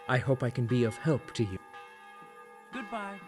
I hope I can be of help to you. Goodbye.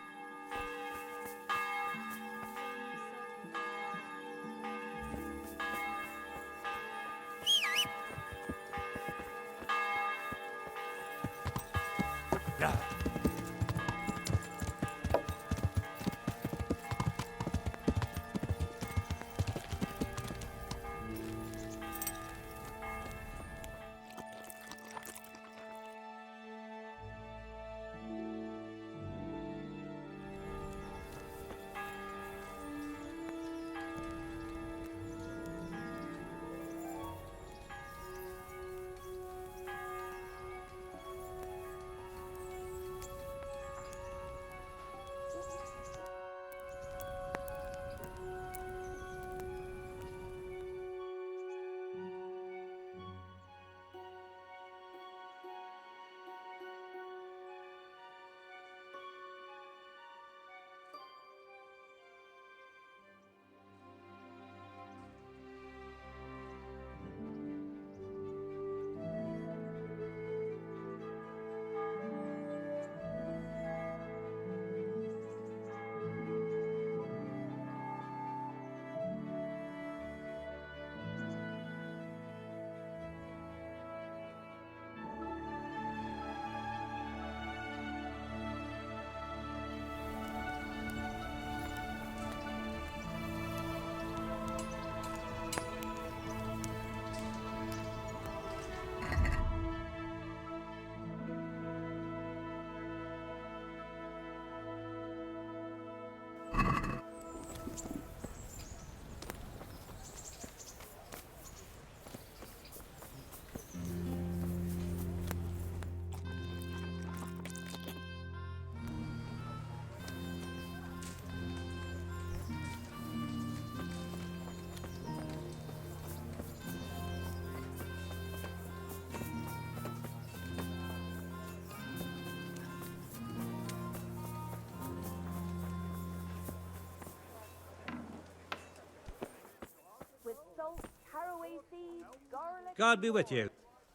God be with you.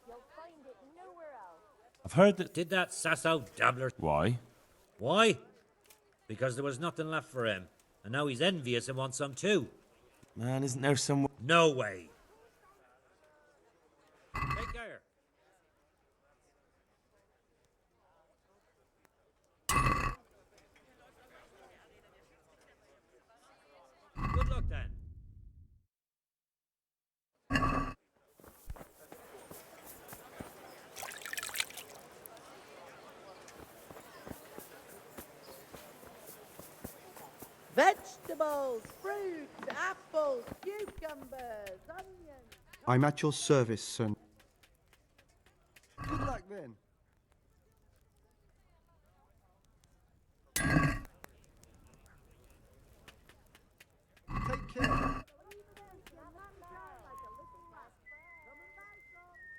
You'll find it nowhere else. I've heard that. Did that Sázavou dabbler... Why? Why? Because there was nothing left for him. And now he's envious and wants some too. Man, isn't there some... No way. Take care. Good luck then. Vegetables, fruits, apples, cucumbers, onions. I'm at your service, son. Good luck then. Take care.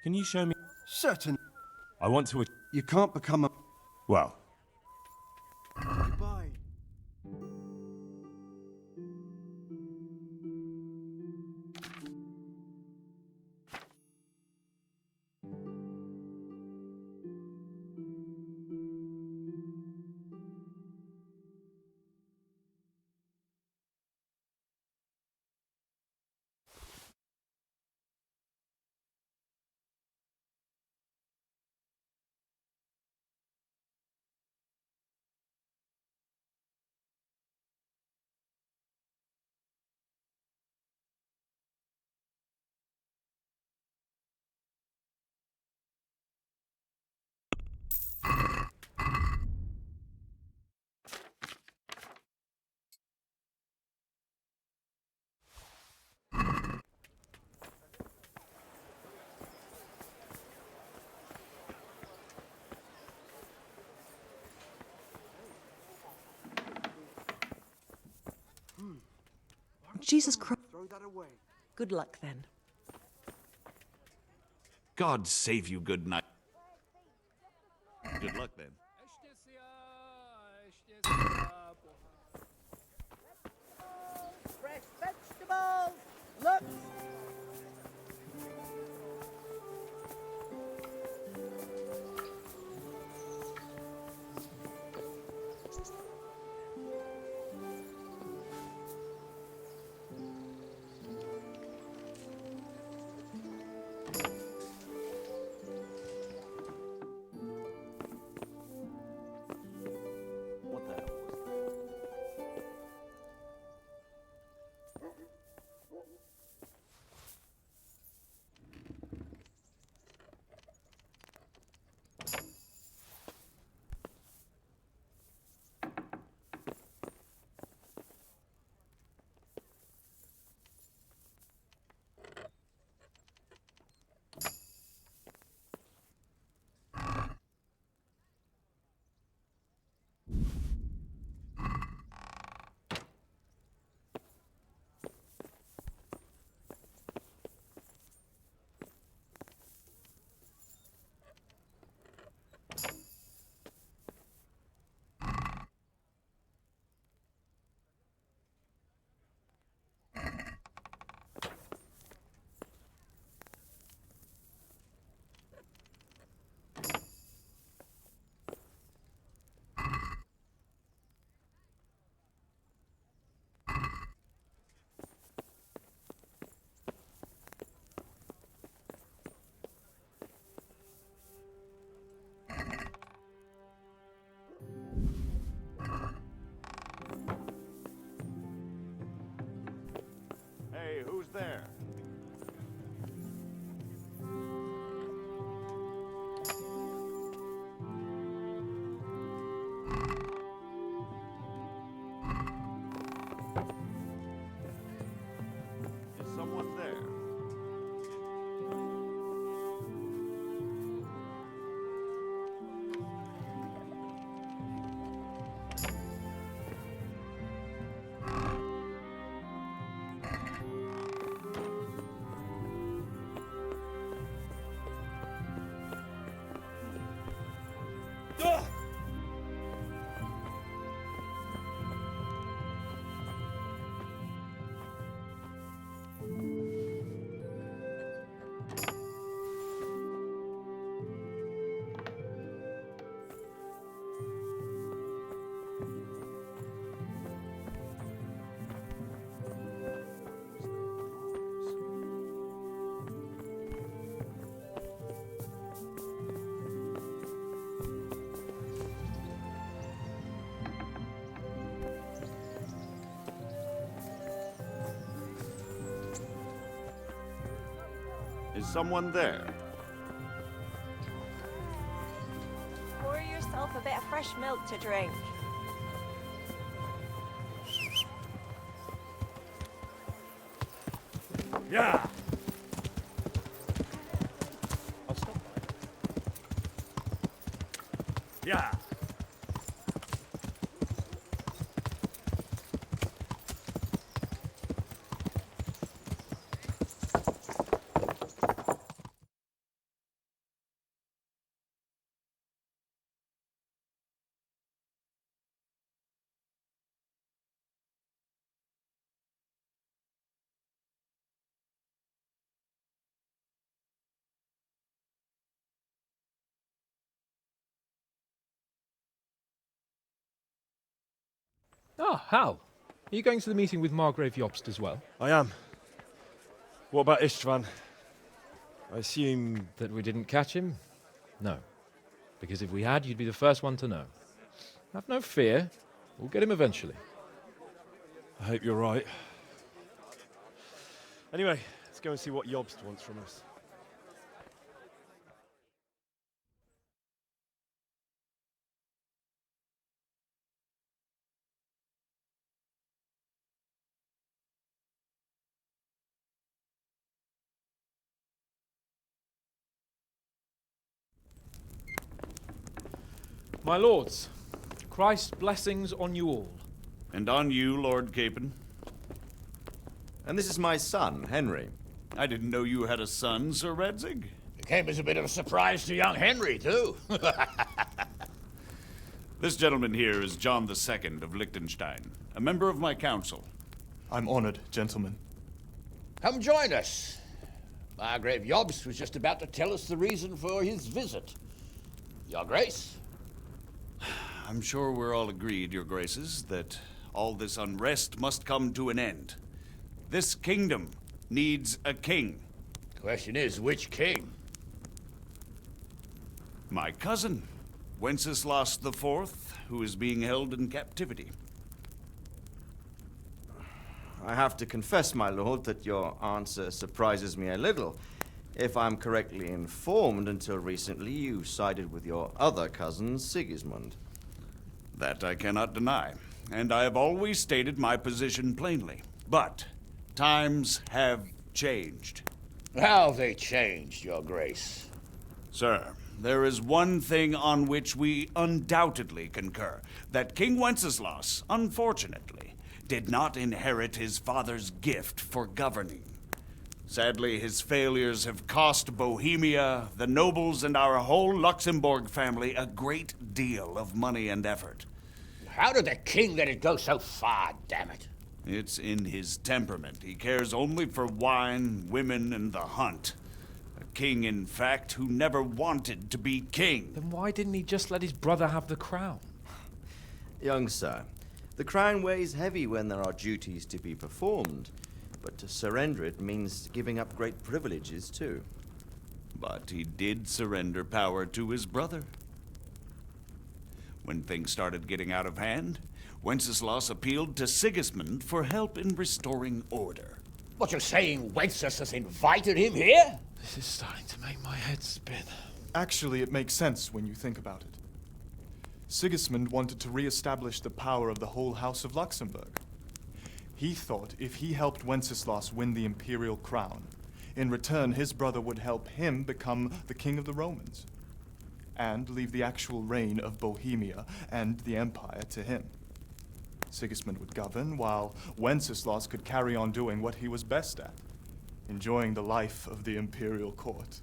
Can you show me... Certain. I want to... You can't become a... Well, Goodbye. Jesus Christ. Throw that away. Good luck then. God save you, good night. Good luck then. Fresh vegetables, look. there? Is someone there? Is someone there? Pour yourself a bit of fresh milk to drink. Yeah. Yeah. Ah, Hal. Are you going to the meeting with Margrave Jobst as well? I am. What about Istvan? I assume... That we didn't catch him? No. Because if we had, you'd be the first one to know. Have no fear. We'll get him eventually. I hope you're right. Anyway, let's go and see what Jobst wants from us. My lords, Christ's blessings on you all. And on you, Lord Capon. And this is my son, Henry. I didn't know you had a son, Sir Redzig. It came as a bit of a surprise to young Henry, too. This gentleman here is John II of Liechtenstein, a member of my council. I'm honored, gentlemen. Come join us. Margrave Jobst was just about to tell us the reason for his visit. Your Grace? I'm sure we're all agreed, Your Graces, that all this unrest must come to an end. This kingdom needs a king. Question is, which king? My cousin, Wenceslas IV, who is being held in captivity. I have to confess, my lord, that your answer surprises me a little. If I'm correctly informed, until recently you sided with your other cousin, Sigismund. That I cannot deny, and I have always stated my position plainly. But times have changed. How have they changed, Your Grace? Sir, there is one thing on which we undoubtedly concur, that King Wenceslas, unfortunately, did not inherit his father's gift for governing. Sadly, his failures have cost Bohemia, the nobles, and our whole Luxembourg family a great deal of money and effort. How did the king let it go so far, damn it? It's in his temperament. He cares only for wine, women, and the hunt. A king, in fact, who never wanted to be king. Then why didn't he just let his brother have the crown? Young sir, the crown weighs heavy when there are duties to be performed, but to surrender it means giving up great privileges too. But he did surrender power to his brother. When things started getting out of hand, Wenceslas appealed to Sigismund for help in restoring order. What, you're saying Wenceslas invited him here? This is starting to make my head spin. Actually, it makes sense when you think about it. Sigismund wanted to re-establish the power of the whole House of Luxembourg. He thought if he helped Wenceslas win the imperial crown, in return his brother would help him become the king of the Romans, and leave the actual reign of Bohemia and the empire to him. Sigismund would govern, while Wenceslas could carry on doing what he was best at, enjoying the life of the imperial court.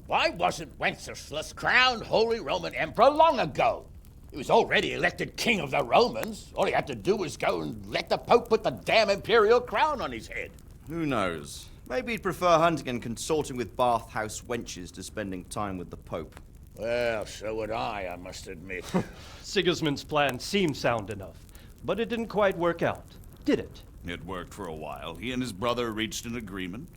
Why wasn't Wenceslas crowned Holy Roman Emperor long ago? He was already elected king of the Romans. All he had to do was go and let the Pope put the damn imperial crown on his head. Who knows? Maybe he'd prefer hunting and consorting with bathhouse wenches to spending time with the Pope. Well, so would I must admit. Sigismund's plan seemed sound enough, but it didn't quite work out, did it? It worked for a while. He and his brother reached an agreement.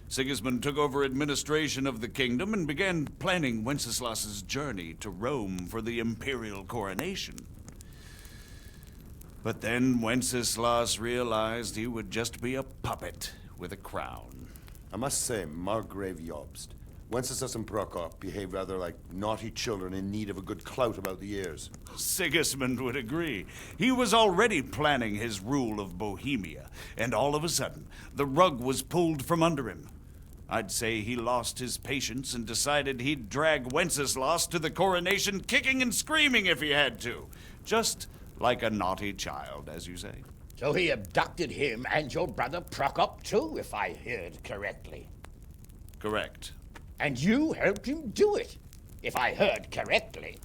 Sigismund took over administration of the kingdom and began planning Wenceslas's journey to Rome for the imperial coronation. But then Wenceslas realized he would just be a puppet with a crown. I must say, Margrave Jobst, Wenceslas and Prokop behave rather like naughty children in need of a good clout about the ears. Sigismund would agree. He was already planning his rule of Bohemia, and all of a sudden, the rug was pulled from under him. I'd say he lost his patience and decided he'd drag Wenceslas to the coronation kicking and screaming if he had to. Just like a naughty child, as you say. So he abducted him and your brother Prokop too, if I heard correctly. Correct. And you helped him do it, if I heard correctly.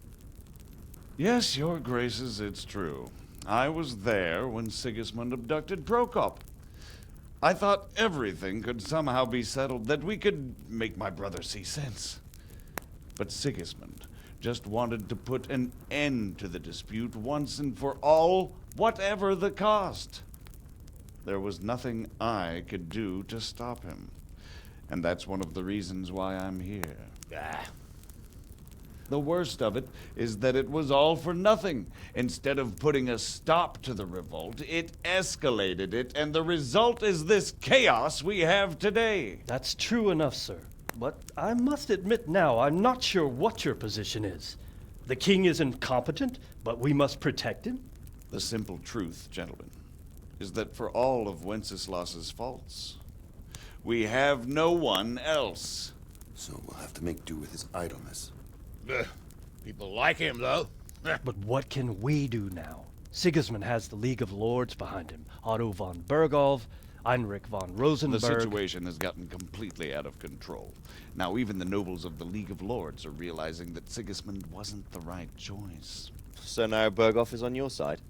Yes, your graces, it's true. I was there when Sigismund abducted Prokop. I thought everything could somehow be settled, that we could make my brother see sense. But Sigismund just wanted to put an end to the dispute once and for all, whatever the cost. There was nothing I could do to stop him. And that's one of the reasons why I'm here. The worst of it is that it was all for nothing. Instead of putting a stop to the revolt, it escalated it, and the result is this chaos we have today. That's true enough, sir. But I must admit now, I'm not sure what your position is. The king is incompetent, but we must protect him? The simple truth, gentlemen, is that for all of Wenceslas's faults, we have no one else. So we'll have to make do with his idleness. People like him, though. But what can we do now? Sigismund has the League of Lords behind him. Otto von Bergolf, Heinrich von Rosenberg. The situation has gotten completely out of control. Now even the nobles of the League of Lords are realizing that Sigismund wasn't the right choice. So now Bergolf is on your side?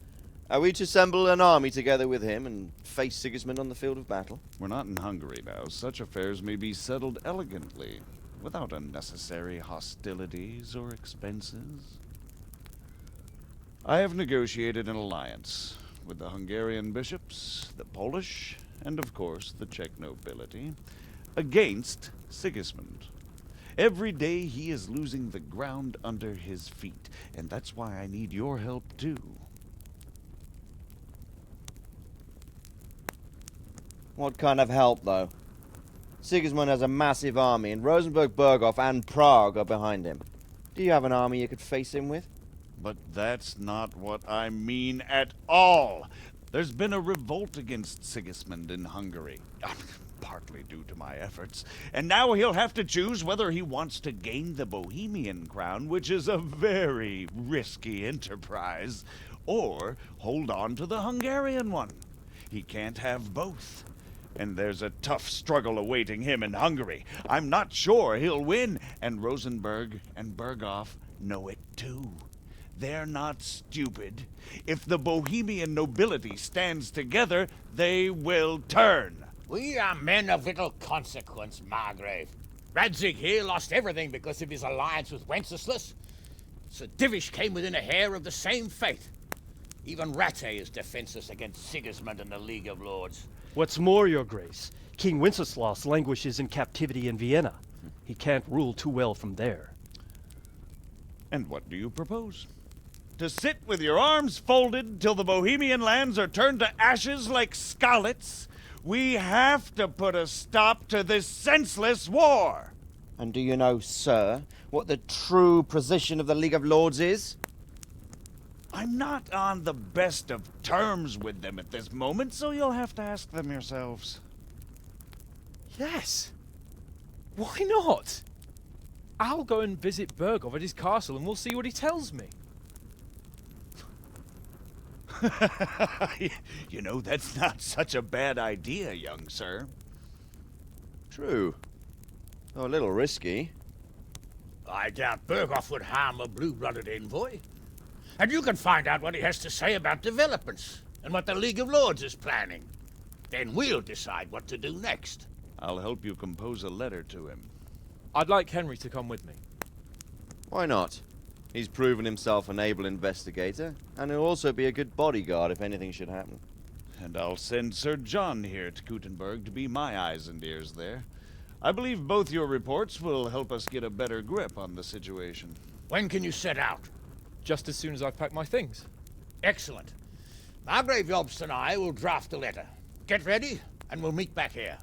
Are we to assemble an army together with him and face Sigismund on the field of battle? We're not in Hungary now. Such affairs may be settled elegantly, without unnecessary hostilities or expenses. I have negotiated an alliance with the Hungarian bishops, the Polish, and of course the Czech nobility, against Sigismund. Every day he is losing the ground under his feet, and that's why I need your help too. What kind of help, though? Sigismund has a massive army, and Rosenberg, Berghof, and Prague are behind him. Do you have an army you could face him with? But that's not what I mean at all. There's been a revolt against Sigismund in Hungary, partly due to my efforts, and now he'll have to choose whether he wants to gain the Bohemian crown, which is a very risky enterprise, or hold on to the Hungarian one. He can't have both. And there's a tough struggle awaiting him in Hungary. I'm not sure he'll win, and Rosenberg and Berghof know it too. They're not stupid. If the Bohemian nobility stands together, they will turn. We are men of little consequence, Margrave. Radzig here lost everything because of his alliance with Wenceslas. Sir Divish came within a hair of the same fate. Even Rataye is defenseless against Sigismund and the League of Lords. What's more, your grace, King Wenceslas languishes in captivity in Vienna. He can't rule too well from there. And what do you propose? To sit with your arms folded till the Bohemian lands are turned to ashes like Skalice, We have to put a stop to this senseless war! And do you know, sir, what the true position of the League of Lords is? I'm not on the best of terms with them at this moment, so you'll have to ask them yourselves. Yes. Why not? I'll go and visit Bergov at his castle and we'll see what he tells me. You know, that's not such a bad idea, young sir. True. Though a little risky. I doubt Bergov would harm a blue-blooded envoy. And you can find out what he has to say about developments and what the League of Lords is planning. Then we'll decide what to do next. I'll help you compose a letter to him. I'd like Henry to come with me. Why not? He's proven himself an able investigator, and he'll also be a good bodyguard if anything should happen. And I'll send Sir John here to Kuttenberg to be my eyes and ears there. I believe both your reports will help us get a better grip on the situation. When can you set out? Just as soon as I've packed my things. Excellent. Margrave Jobst and I will draft a letter. Get ready, and we'll meet back here.